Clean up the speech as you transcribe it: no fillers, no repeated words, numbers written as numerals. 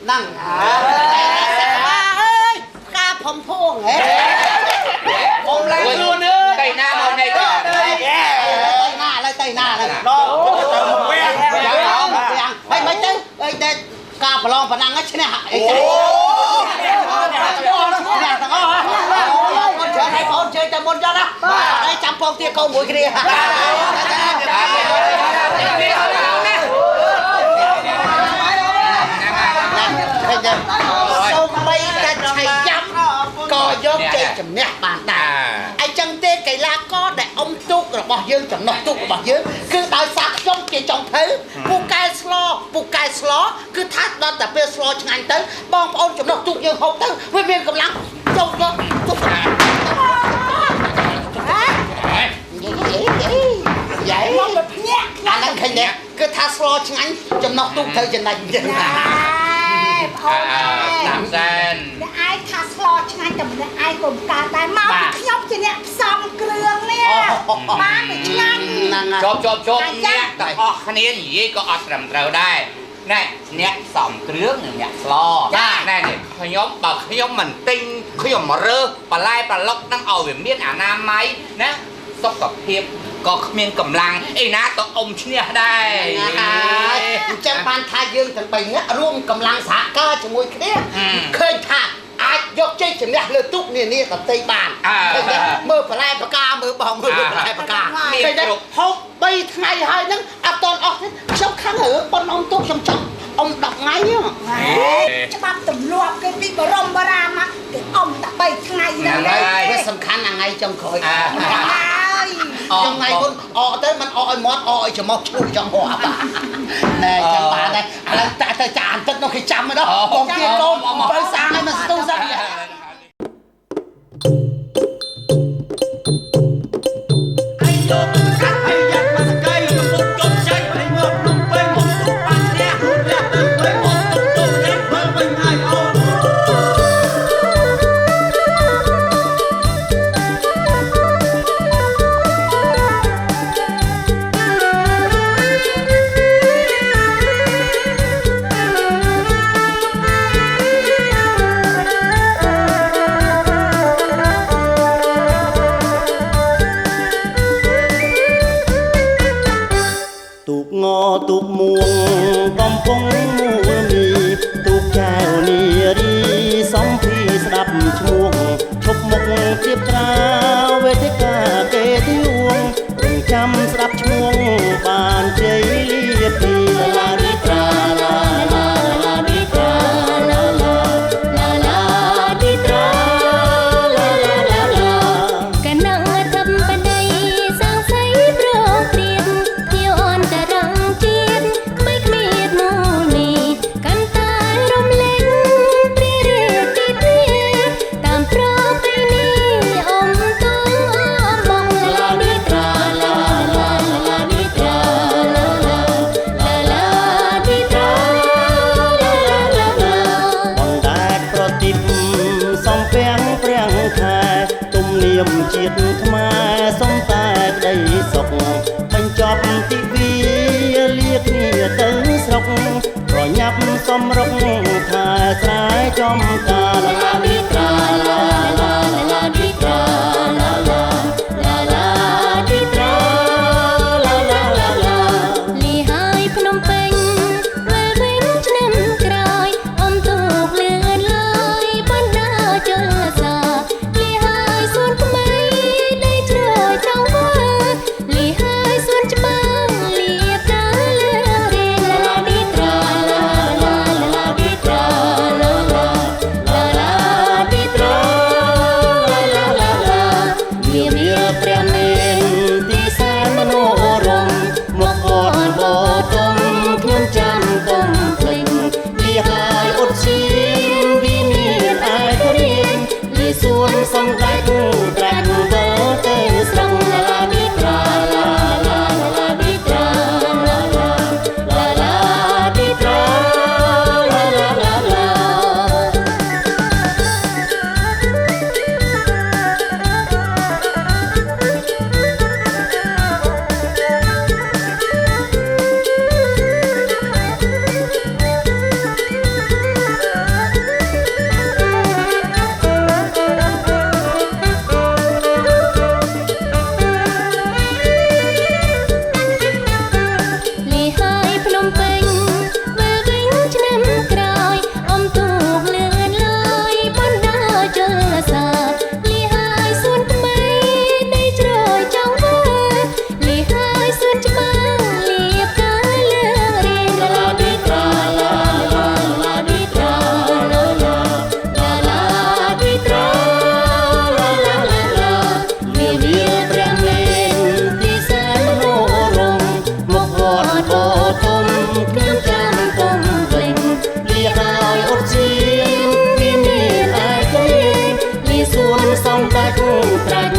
นั่งกาผมพ่วงเหรอผมแรงดูเนื้อไต่หน้ามันในก่อนไต่หน้าเลยไต่หน้าเลยรอแหวงไม่เจ้าไอ้เด็กกาพลองพนังก็ชนะไอ้เจ้าให้เขาเชิญจะมนจ้านะไอ้จำพวกที่เขาหมุยคดีសូមបីតែឆៃយ៉ាំក៏យកចេញជំនះបានដែរអញ្ចឹងទេកីឡាករដែលអុំទូករបស់យើងចំណុះទូករបស់យើងគឺដោយសារខ្ញុំជាចុងភៅពូកែស្លគឺថាដល់តែពេលស្លឆ្ងាញ់ទៅបងប្អូនចំណុះទូកយើងហូបទៅវាមានកម្លាំងចូលយកទូកយាយមកទៅភ្ញាក់អាហ្នឹងឃើញទេគឺថាស្លឆ្ងាញ់ចំណុះទូកត្រូវចំណេញចឹងបងតាមសែនអ្នកឯងថាស្លឆ្ងាញ់តែម្នាក់ឯងក៏កើតដែរមកពីខ្ញុំជាអ្នកផ្សំគ្រឿងនេះបានតែឆ្ងាញ់ជប់អ្នកតែអស់គ្នានិយាយក៏អត់ត្រឹមត្រូវដែរណែអ្នកផ្សំគ្រឿងនិងអ្នកស្លណែនេះខ្ញុំបើខ្ញុំមិនទិញខ្ញុំរើសបន្លែប្រឡុកហ្នឹងឲ្យវាមានអនាម័យណាសុខភាពក៏គ្មានកម្លាំងអីណាក៏អុំឈ្នះដែរអញ្ចឹងបានថាយើងទាំង3នាក់រួមកម្លាំងសហការជាមួយគ្នាឃើញថាអាចយកជ័យជំនះលើទូកនានាដទៃបានមើលបន្លែបកាមើលបងមើលបន្លែបកាឃើញទេហូប3ថ្ងៃហើយហ្នឹងអត់តន់អស់ទេខ្ញុំខឹងរឿងប៉ុនអុំទូកខ្ញុំចង់អុំ10ថ្ងៃច្បាប់ទម្លាប់គេពីបរមបារាមគេអុំតែ3ថ្ងៃហ្នឹងវាសំខាន់ថ្ងៃចុងក្រោយยังไงคุณออกแต่มันออกไอ้มอดออกไอ้จมูกช่วยจังหัวป่ะแน่จังป่ะแน่อะไรแต่จานตึ๊ดน้องเคยจำไหมเนาะกองเกียร์โดนไปสร้างให้มันตู้ซะไอ้โดนสักไอ้ยักษ์มาสกายอยู่บนกองใจไอ้หมดลุกไปหมดตุกปันเนี่ยแล้วตึงไปหมดตุกตุกเล่นเพิ่มไปไงเอาទូកមួងកំពុងមូលមីទូកចៅនារីសំភីស្ដាប់ឈ្មោះឈប់មុខទៀបត្រាវេទិកាគេទីវងរងចាំស្ដាប់ឈ្មោះបានជ័យលាភីឡារីត្រាឡាឡារីត្រាឡាឡារីត្រាឡាឡាកណ្ដឹងធំបដីសង្ស័យប្រព្រៀនទៀវអន្តរងជាតិខ្មែរសុំតែក្តីសុខបញ្ចប់ទីវាលាគ្នាទៅស្រុកប្រញាប់សំរុកថាស្រែចំការឡាឌីត្រាឡាឡាឌីត្រាឡាឡាឌីត្រាឡាឡាលីហើយភ្នំពេញវិលវិញឆ្នាំក្រោយអមទូកលឿនឡើយបណ្ដាជើសាទី ត្រា